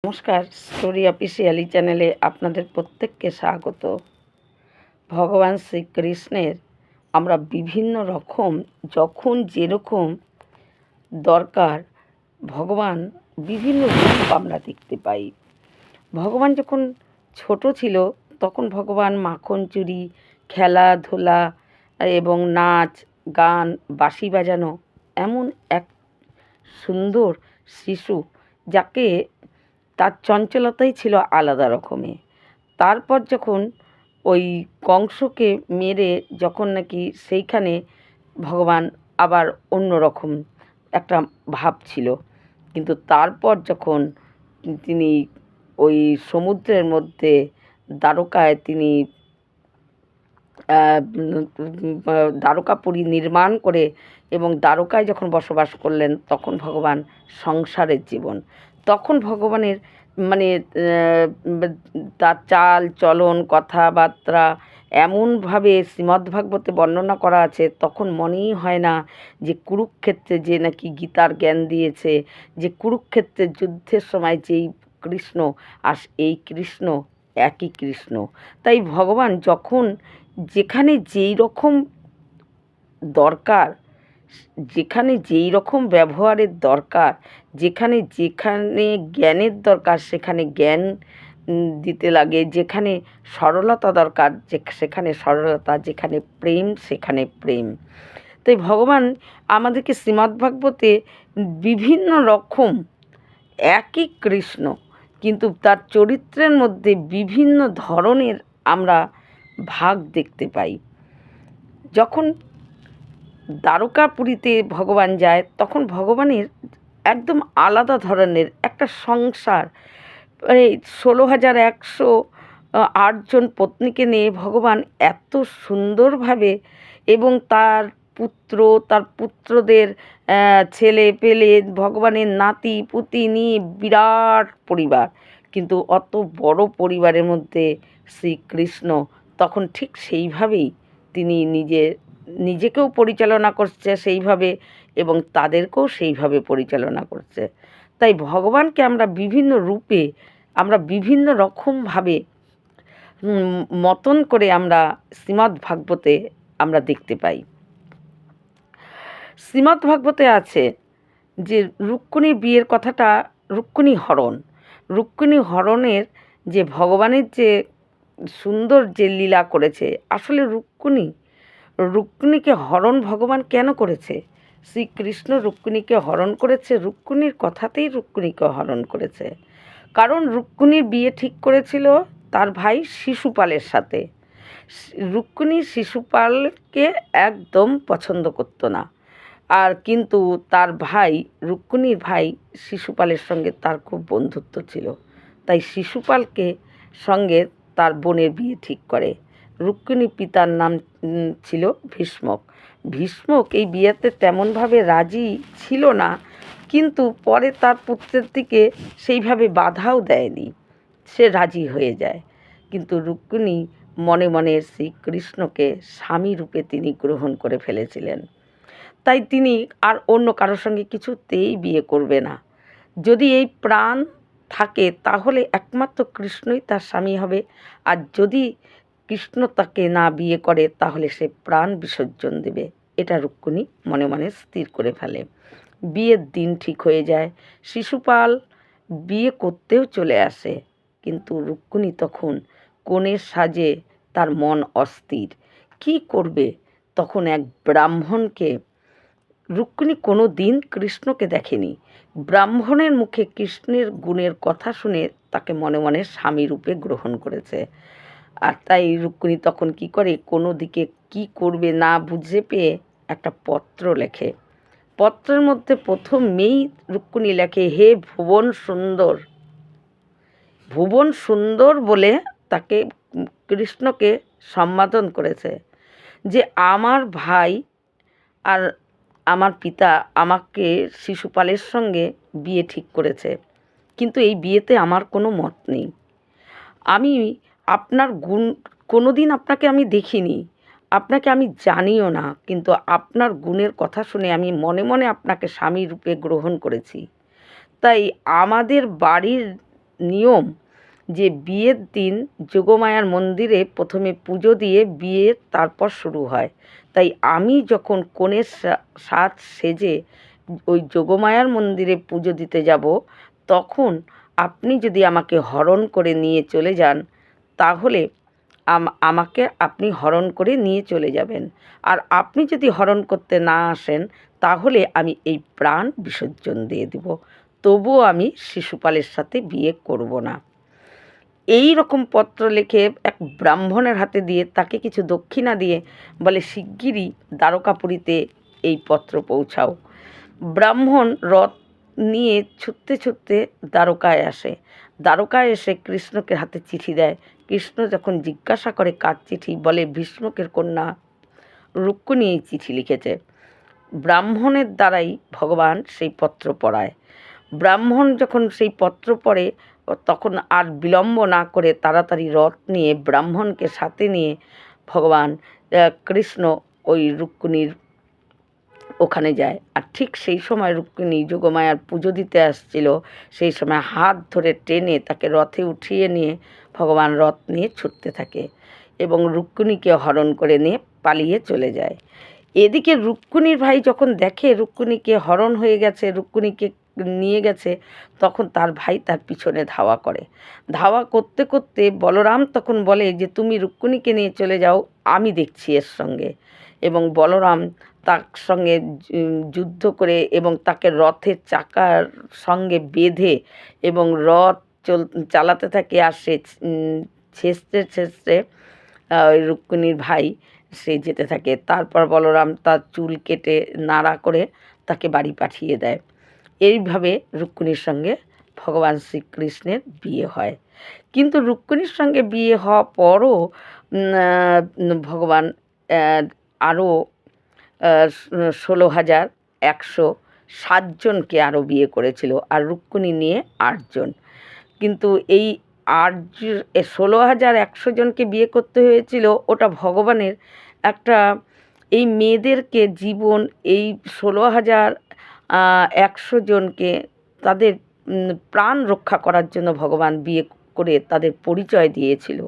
নমস্কার, story officially চ্যানেলে আপনাদের প্রত্যেককে স্বাগত। ভগবান শ্রীকৃষ্ণের আমরা বিভিন্ন রকম, যখন যেরকম দরকার, ভগবান বিভিন্ন রূপ আমরা দেখতে পাই। ভগবান যখন ছোট ছিল তখন ভগবান মাখন চুরি, খেলাধুলা এবং নাচ গান, বাঁশি বাজানো এমন এক সুন্দর শিশু, যাকে তার চঞ্চলতাই ছিল আলাদা রকমের। তারপর যখন ওই কংসকে মেরে যখন নাকি সেইখানে ভগবান আবার অন্য রকম একটা ভাব ছিল, কিন্তু তারপর যখন তিনি ওই সমুদ্রের মধ্যে দ্বারকায় তিনি দ্বারকাপুরী নির্মাণ করে এবং দ্বারকায় যখন বসবাস করলেন, তখন ভগবান সংসারের জীবন, তখন ভগবানের মানে তার চাল চলন কথাবার্তা এমনভাবে শ্রীমদ্ভাগবতে বর্ণনা করা আছে, তখন মনেই হয় না যে কুরুক্ষেত্রে যে নাকি গীতার জ্ঞান দিয়েছে, যে কুরুক্ষেত্রের যুদ্ধের সময় যেই কৃষ্ণ আর এই কৃষ্ণ একই কৃষ্ণ। তাই ভগবান যখন যেখানে যেই রকম দরকার, যেখানে যেই রকম ব্যবহারের দরকার, যেখানে যেখানে জ্ঞানের দরকার সেখানে জ্ঞান দিতে লাগে, যেখানে সরলতা দরকার সেখানে সরলতা, যেখানে প্রেম সেখানে প্রেম। তাই ভগবান আমাদেরকে শ্রীমদ্ভাগবতে বিভিন্ন রকম, একই কৃষ্ণ কিন্তু তার চরিত্রের মধ্যে বিভিন্ন ধরনের আমরা ভাগ দেখতে পাই। যখন দ্বারকাপুরীতে ভগবান যায়, তখন ভগবানের একদম আলাদা ধরনের একটা সংসার, 16,108 পত্নীকে নিয়ে ভগবান এত সুন্দরভাবে, এবং তার পুত্র, তার পুত্রদের ছেলে পেলে, ভগবানের নাতি পুতি নিয়ে বিরাট পরিবার, কিন্তু অত বড় পরিবারের মধ্যে শ্রীকৃষ্ণ তখন ঠিক সেইভাবেই তিনি নিজেকেও পরিচালনা করছে সেইভাবে, এবং তাদেরকেও সেইভাবে পরিচালনা করছে। তাই ভগবানকে আমরা বিভিন্ন রূপে, আমরা বিভিন্ন রকমভাবে মতন করে আমরা শ্রীমদ্ভাগবতে আমরা দেখতে পাই। শ্রীমদ্ভাগবতে আছে যে রুক্মিণীর বিয়ের কথাটা, রুক্মিণী হরণের যে ভগবানের যে সুন্দর যে লীলা করেছে, আসলে রুক্মিণীকে হরণ ভগবান কেন করেছে? শ্রীকৃষ্ণ রুক্মিণীকে হরণ করেছে, রুক্মিণীর কথাতেই রুক্মিণীকে হরণ করেছে। কারণ রুক্মিণীর বিয়ে ঠিক করেছিল তার ভাই শিশুপালের সাথে। রুক্মিণী শিশুপালকে একদম পছন্দ করতো না, আর কিন্তু তার ভাই, রুক্মিণীর ভাই শিশুপালের সঙ্গে তার খুব বন্ধুত্ব ছিল, তাই শিশুপালকে সঙ্গে তার বোনের বিয়ে ঠিক করে। রুক্মিণীর পিতার নাম ছিল ভীষ্মক। ভীষ্মক এই বিয়েতে তেমনভাবে রাজি ছিল না, কিন্তু পরে তার পুত্রের দিকে সেইভাবে বাধাও দেয়নি, সে রাজি হয়ে যায়। কিন্তু রুক্মিণী মনে মনে শ্রীকৃষ্ণকে স্বামী রূপে তিনি গ্রহণ করে ফেলেছিলেন, তাই তিনি আর অন্য কারোর সঙ্গে কিছুতেই বিয়ে করবে না। যদি এই প্রাণ থাকে তাহলে একমাত্র কৃষ্ণই তার স্বামী হবে, আর যদি কৃষ্ণ তাকে না বিয়ে করে তাহলে সে প্রাণ বিসর্জন দেবে। এটা রুক্মিণী মনে মনে স্থির করে ফেলে। বিয়ের দিন ঠিক হয়ে যায়, শিশুপাল বিয়ে করতেও চলে আসে, কিন্তু রুক্মিণী তখন কনের সাজে, তার মন অস্থির, কি করবে? তখন এক ব্রাহ্মণকে, রুক্মিণী কোনো দিন কৃষ্ণকে দেখেনি, ব্রাহ্মণের মুখে কৃষ্ণের গুণের কথা শুনে তাকে মনে মনে স্বামী রূপে গ্রহণ করেছে। আর তাই রুক্মিণী তখন কি করে, কোনো দিকে কি করবে না বুঝে পেয়ে একটা পত্র লেখে। পত্রের মধ্যে প্রথমেই রুক্মিণী লেখে, হে ভুবন সুন্দর, ভুবন সুন্দর বলে তাকে, কৃষ্ণকে সম্বোধন করেছে যে আমার ভাই আর আমার পিতা আমাকে শিশুপালের সঙ্গে বিয়ে ঠিক করেছে, কিন্তু এই বিয়েতে আমার কোনো মত নেই। আমি আপনার গুণ, কোনো দিন আপনাকে আমি দেখিনি, আপনাকে আমি জানিও না, কিন্তু আপনার গুণের কথা শুনে আমি মনে মনে আপনাকে স্বামী রূপে গ্রহণ করেছি। তাই আমাদের বাড়ির নিয়ম যে বিয়ের দিন যোগমায়ার মন্দিরে প্রথমে পুজো দিয়ে বিয়ে তারপর শুরু হয়। তাই আমি যখন কনের সাজ সেজে ওই যোগমায়ার মন্দিরে পুজো দিতে যাব, তখন আপনি যদি আমাকে হরণ করে নিয়ে চলে যান, তাহলে আমাকে আপনি হরণ করে নিয়ে চলে যাবেন। আর আপনি যদি হরণ করতে না আসেন, তাহলে আমি এই প্রাণ বিসর্জন দিয়ে দেব। তবুও আমি শিশুপালের সাথে বিয়ে করব না। এই রকম পত্র লিখে এক ব্রাহ্মণের হাতে দিয়ে তাকে কিছু দক্ষিণা দিয়ে বলে, শিগগিরই দ্বারকাপুরীতে এই পত্র পৌঁছাও। ব্রাহ্মণ রথ নিয়ে ছুটতে ছুটতে দ্বারকায় আসে। দ্বারকায় এসে কৃষ্ণকে হাতে চিঠি দেয়। কৃষ্ণ যখন জিজ্ঞাসা করে কার চিঠি, বলে ভীষ্মকের কন্যা রুক্মিণী এই চিঠি লিখেছে। ব্রাহ্মণের দ্বারাই ভগবান সেই পত্র পড়ায়। ব্রাহ্মণ যখন সেই পত্র পড়ে, তখন আর বিলম্ব না করে তাড়াতাড়ি রথ নিয়ে ব্রাহ্মণকে সাথে নিয়ে ভগবান কৃষ্ণ ওই রুক্মিণীর ওখানে যায়। আর ঠিক সেই সময় রুক্মিণী যোগমায়ার পুজো দিতে আসছিল। সেই সময় হাত ধরে টেনে তাকে রথে উঠিয়ে নিয়ে ভগবান রথ নিয়ে ছুটতে থাকে এবং রুক্মিণীকে হরণ করে নিয়ে পালিয়ে চলে যায়। এদিকে রুক্মিণীর ভাই যখন দেখে রুক্মিণীকে হরণ হয়ে গেছে, রুক্মিণীকে নিয়ে গেছে, তখন তার ভাই তার পিছনে ধাওয়া করে। ধাওয়া করতে করতে বলরাম তখন বলে যে তুমি রুক্মিণীকে নিয়ে চলে যাও, আমি দেখছি এর সঙ্গে। এবং বলরাম তার সঙ্গে যুদ্ধ করে এবং তাকে রথের চাকার সঙ্গে বেঁধে এবং রথ চালাতে থাকে। আর সে ছেঁচড়ে ছেঁচড়ে ওই রুক্মিণীর ভাই সে যেতে থাকে। তারপর বলরাম তার চুল কেটে নাড়া করে তাকে বাড়ি পাঠিয়ে দেয়। এইভাবে রুক্মিণীর সঙ্গে ভগবান শ্রীকৃষ্ণের বিয়ে হয়। কিন্তু রুক্মিণীর সঙ্গে বিয়ে হওয়ার পরও ভগবান আরও 16,107 জনকে আরও বিয়ে করেছিল, আর রুক্মিণী নিয়ে 8 জন। কিন্তু এই 16,100 জনকে বিয়ে করতে হয়েছিল, ওটা ভগবানের একটা এই মেয়েদেরকে জীবন, এই 16,100 জনকে তাদের প্রাণ রক্ষা করার জন্য ভগবান বিয়ে করে তাদের পরিচয় দিয়েছিল।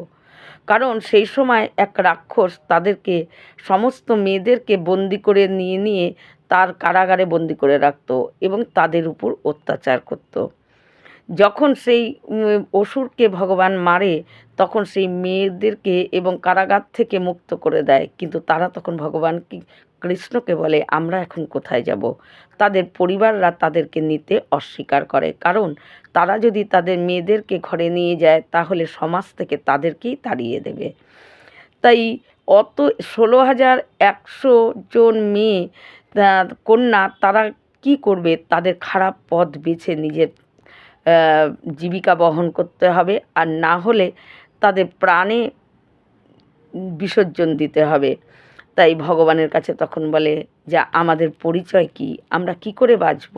কারণ সেই সময় এক রাক্ষস তাদেরকে সমস্ত মেয়েদেরকে বন্দি করে নিয়ে নিয়ে তার কারাগারে বন্দি করে রাখত এবং তাদের উপর অত্যাচার করত। যখন সেই অসুরকে ভগবান মারে, তখন সেই মেয়েদেরকে এবং কারাগার থেকে মুক্ত করে দেয়। কিন্তু তারা তখন ভগবান কৃষ্ণকে বলে, আমরা এখন কোথায় যাব? তাদের পরিবাররা তাদেরকে নিতে অস্বীকার করে, কারণ তারা যদি তাদের মেয়েদেরকে ঘরে নিয়ে যায়, তাহলে সমাজ থেকে তাদেরকেই তাড়িয়ে দেবে। তাই অত 16,100 জন মেয়ে কন্যা তারা কি করবে? তাদের খারাপ পথ বেছে নিজের জীবিকা বহন করতে হবে, আর না হলে তাদের প্রাণে বিসর্জন দিতে হবে। তাই ভগবানের কাছে তখন বলে যে আমাদের পরিচয় কি? আমরা কি করে বাঁচব?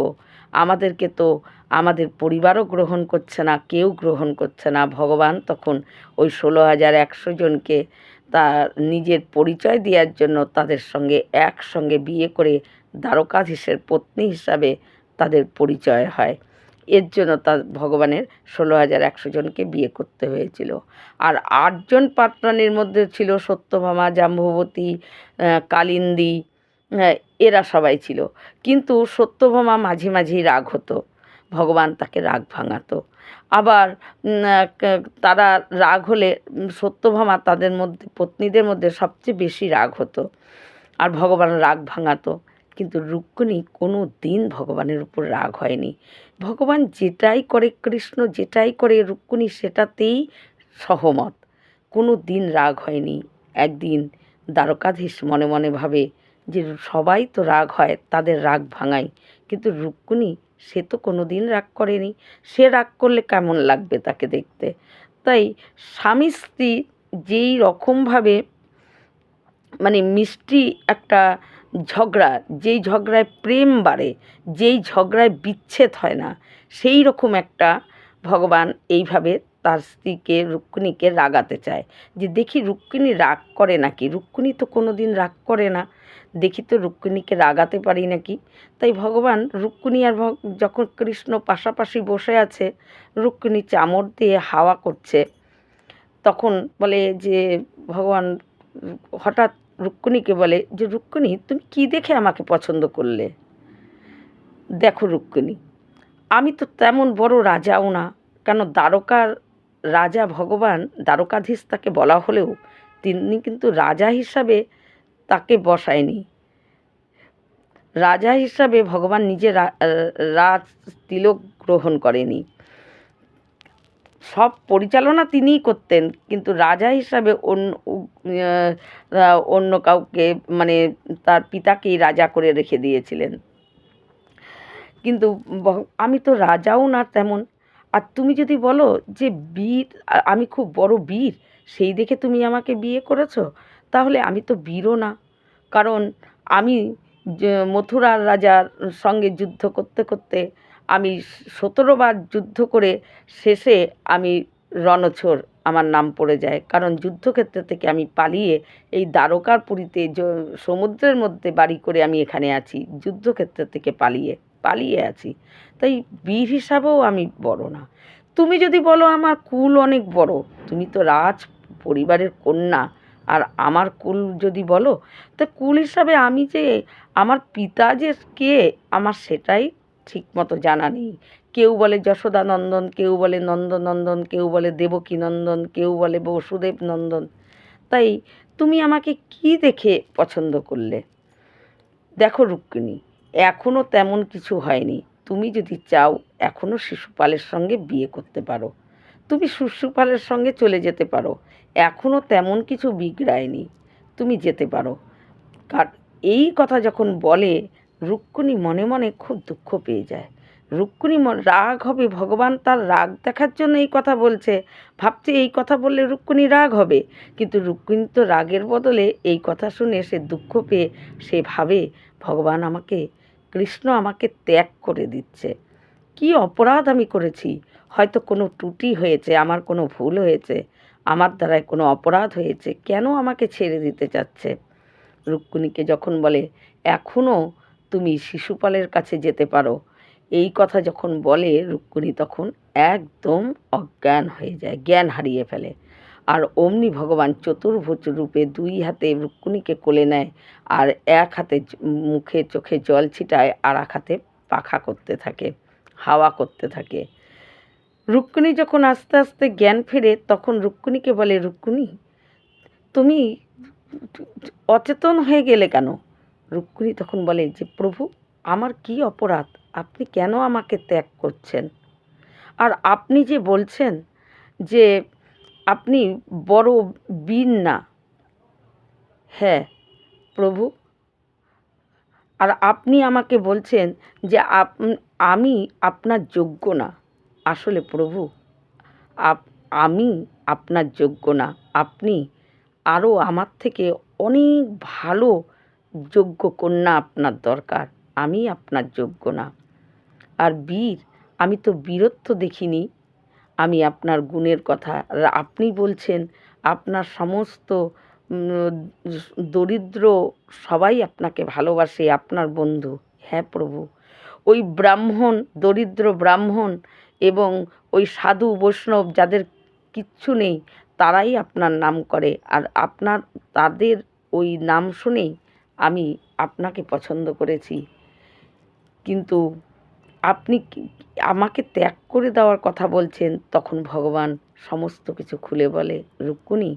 আমাদেরকে তো আমাদের পরিবারও গ্রহণ করছে না, কেউ গ্রহণ করছে না। ভগবান তখন ওই 16,100 জনকে তার নিজের পরিচয় দেওয়ার জন্য তাদের সঙ্গে একসঙ্গে বিয়ে করে দ্বারকাধীশের পত্নী হিসাবে তাদের পরিচয় হয়। এর জন্য তার ভগবানের 16,100 জনকে বিয়ে করতে হয়েছিল। আর 8 জন পাত্রাণীর মধ্যে ছিল সত্যভামা, জাম্ববতী, কালিন্দী, এরা সবাই ছিল। কিন্তু সত্যভামা মাঝে মাঝেই রাগ হতো, ভগবান তাকে রাগ ভাঙাতো। আবার তারা রাগ হলে সত্যভামা তাদের মধ্যে পত্নীদের মধ্যে সবচেয়ে বেশি রাগ হতো, আর ভগবান রাগ ভাঙাতো। কিন্তু রুক্মিণী কোনো দিন ভগবানের উপর রাগ হয়নি। ভগবান যেটাই করে, কৃষ্ণ যেটাই করে, রুক্মিণী সেটাতেই সহমত, কোনো দিন রাগ হয়নি। একদিন দ্বারকাধীশ মনে মনে ভাবে যে সবাই তো রাগ হয়, তাদের রাগ ভাঙাই। কিন্তু রুক্মিণী সে তো কোনো দিন রাগ করেনি, সে রাগ করলে কেমন লাগবে তাকে দেখতে। তাই স্বামী স্ত্রী যেই রকমভাবে মানে মিষ্টি একটা ঝগড়া, যেই ঝগড়ায় প্রেম বাড়ে, যেই ঝগড়ায় বিচ্ছেদ হয় না, সেই রকম একটা ভগবান এইভাবে তার স্ত্রীকে রুক্মিণীকে রাগাতে চায় যে দেখি রুক্মিণী রাগ করে নাকি, রুক্মিণী তো কোনো দিন রাগ করে না, দেখি তো রুক্মিণীকে রাগাতে পারি নাকি। তাই ভগবান রুক্মিণী আর যখন কৃষ্ণ পাশাপাশি বসে আছে, রুক্মিণী চামড় দিয়ে হাওয়া করছে, তখন বলে যে ভগবান হঠাৎ রুক্মিণীকে বলে যে রুক্মিণী তুমি কি দেখে আমাকে পছন্দ করলে? দেখো রুক্মিণী, আমি তো তেমন বড় রাজাও না, কেন দ্বারকার রাজা ভগবান দ্বারকাধীশ তাকে বলা হলেও তিনি কিন্তু রাজা হিসাবে তাকে বসায়নি। রাজা হিসাবে ভগবান নিজে রাজ তিলক গ্রহণ করেনি, সব পরিচালনা তিনিই করতেন, কিন্তু রাজা হিসাবে অন্য কাউকে মানে তার পিতাকেই রাজা করে রেখে দিয়েছিলেন। কিন্তু আমি তো রাজাও না তেমন, আর তুমি যদি বলো যে বীর, আমি খুব বড় বীর সেই দেখে তুমি আমাকে বিয়ে করেছো, তাহলে আমি তো বীরও না। কারণ আমি মথুরার রাজার সঙ্গে যুদ্ধ করতে করতে আমি 17 বার যুদ্ধ করে শেষে আমি রণছোড় আমার নাম পড়ে যায়, কারণ যুদ্ধক্ষেত্র থেকে আমি পালিয়ে এই দ্বারকার পুরীতে সমুদ্রের মধ্যে বাড়ি করে আমি এখানে আছি, যুদ্ধক্ষেত্র থেকে পালিয়ে পালিয়ে আছি। তাই বীর হিসাবেও আমি বড় না। তুমি যদি বলো আমার কুল অনেক বড়, তুমি তো রাজ পরিবারের কন্যা, আর আমার কুল যদি বলো, তা কুল হিসাবে আমি যে আমার পিতা যে কে আমার সেটাই ঠিক মতো জানা নেই। কেউ বলে যশোদানন্দন, কেউ বলে নন্দনন্দন, কেউ বলে দেবকীনন্দন, কেউ বলে বসুদেব নন্দন। তাই তুমি আমাকে কি দেখে পছন্দ করলে? দেখো রুক্মিণী, এখনও তেমন কিছু হয়নি, তুমি যদি চাও এখনও শিশুপালের সঙ্গে বিয়ে করতে পারো, তুমি শিশুপালের সঙ্গে চলে যেতে পারো, এখনও তেমন কিছু বিগড়ায়নি, তুমি যেতে পারো। এই কথা যখন বলে রুক্মিণী মনে মনে খুব দুঃখ পেয়ে যায়। রুক্মিণী রাগ হবে, ভগবান তার রাগ দেখার জন্য এই কথা বলছে, ভাবছে এই কথা বললে রুক্মিণী রাগ হবে, কিন্তু রুক্মিণী তো রাগের বদলে এই কথা শুনে সে দুঃখ পেয়ে সে ভাবে ভগবান আমাকে, কৃষ্ণ আমাকে ত্যাগ করে দিচ্ছে, কি অপরাধ আমি করেছি, হয়তো কোনো ত্রুটি হয়েছে, আমার কোনো ভুল হয়েছে, আমার দ্বারায় কোনো অপরাধ হয়েছে, কেন আমাকে ছেড়ে দিতে চাচ্ছে। রুক্মিণীকে যখন বলে এখনও তুমি শিশুপালের কাছে যেতে পারো, এই কথা যখন বলে রুক্মিণী তখন একদম অজ্ঞান হয়ে যায়, জ্ঞান হারিয়ে ফেলে। আর অমনি ভগবান চতুর্ভুজ রূপে দুই হাতে রুক্মিণীকে কোলে নেয়, আর এক হাতে মুখে চোখে জল ছিটায়, আর এক হাতে পাখা করতে থাকে, হাওয়া করতে থাকে। রুক্মিণী যখন আস্তে আস্তে জ্ঞান ফেরে তখন রুক্মিণীকে বলে রুক্মিণী তুমি অচেতন হয়ে গেলে কেন? রুক্মিণী তখন বলে যে প্রভু, আমার কি অপরাধ, আপনি কেন আমাকে ত্যাগ করছেন? আর আপনি যে বলছেন যে আপনি বড় বীর না, হ্যাঁ প্রভু, আর আপনি আমাকে বলছেন যে আমি আপনার যোগ্য না। আসলে প্রভু, আমি আপনার যোগ্য না, আপনি আরও আমার থেকে অনেক ভালো যোগ্য কন্যা আপনার দরকার, আমি আপনার যোগ্য না। আর বীর, আমি তো বীরত্ব দেখিনি, আমি আপনার গুণের কথা, আপনি বলছেন আপনার সমস্ত দরিদ্র সবাই আপনাকে ভালোবাসে, আপনার বন্ধু। হ্যাঁ প্রভু, ওই ব্রাহ্মণ, দরিদ্র ব্রাহ্মণ এবং ওই সাধু বৈষ্ণব যাদের কিচ্ছু নেই তারাই আপনার নাম করে, আর আপনার তাদের ওই নাম শুনেই আমি আপনাকে পছন্দ করেছি। কিন্তু আপনি আমাকে ত্যাগ করে দেওয়ার কথা বলছেন। তখন ভগবান সমস্ত কিছু খুলে বলে রুক্মিণী,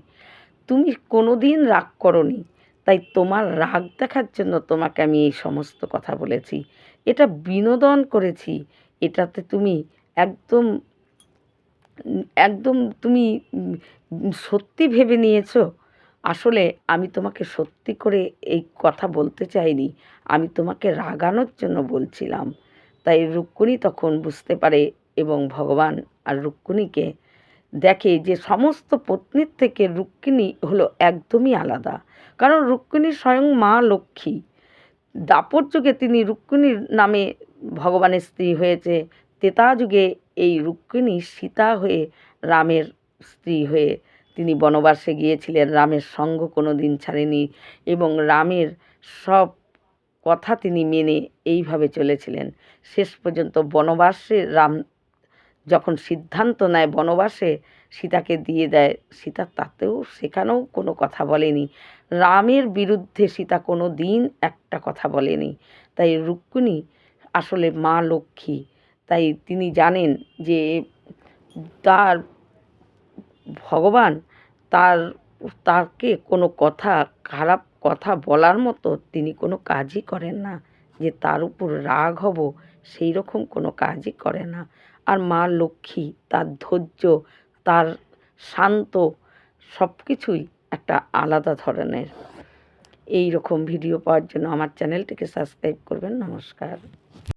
তুমি কোনো দিন রাগ করোনি, তাই তোমার রাগ দেখার জন্য তোমাকে আমি এই সমস্ত কথা বলেছি, এটা বিনোদন করেছি, এটাতে তুমি একদম একদম তুমি সত্যি ভেবে নিয়েছো। আসলে আমি তোমাকে সত্যি করে এই কথা বলতে চাইনি, আমি তোমাকে রাগানোর জন্য বলছিলাম। তাই রুক্মিণী তখন বুঝতে পারে এবং ভগবান আর রুক্মিণীকে দেখে যে সমস্ত পত্নীর থেকে রুক্মিণী হলো একদমই আলাদা, কারণ রুক্মিণী স্বয়ং মা লক্ষ্মী। দাপর যুগে তিনি রুক্মিণীর নামে ভগবানের স্ত্রী হয়েছে, ত্রেতা যুগে এই রুক্মিণী সীতা হয়ে রামের স্ত্রী হয়ে তিনি বনবাসে গিয়েছিলেন, রামের সঙ্গ কোনো দিন ছাড়েনি এবং রামের সব কথা তিনি মেনে এইভাবে চলেছিলেন। শেষ পর্যন্ত বনবাসে রাম যখন সিদ্ধান্ত নেয় বনবাসে সীতাকে দিয়ে দেয়, সীতা তাতেও সেখানেও কোনো কথা বলেনি। রামের বিরুদ্ধে সীতা কোনো দিন একটা কথা বলেনি। তাই রুক্মিণী আসলে মা লক্ষ্মী। তাই তিনি জানেন যে তার ভগবান তার তাকে কোনো কথা খারাপ কথা বলার মতো তিনি কোনো কাজই করেন না, যে তার উপর রাগ হব সেই রকম কোনো কাজই করে না। আর মা লক্ষ্মী তার ধৈর্য, তার শান্ত সব কিছুই একটা আলাদা ধরনের। এই রকম ভিডিও পাওয়ার জন্য আমার চ্যানেলটিকে সাবস্ক্রাইব করবেন। নমস্কার।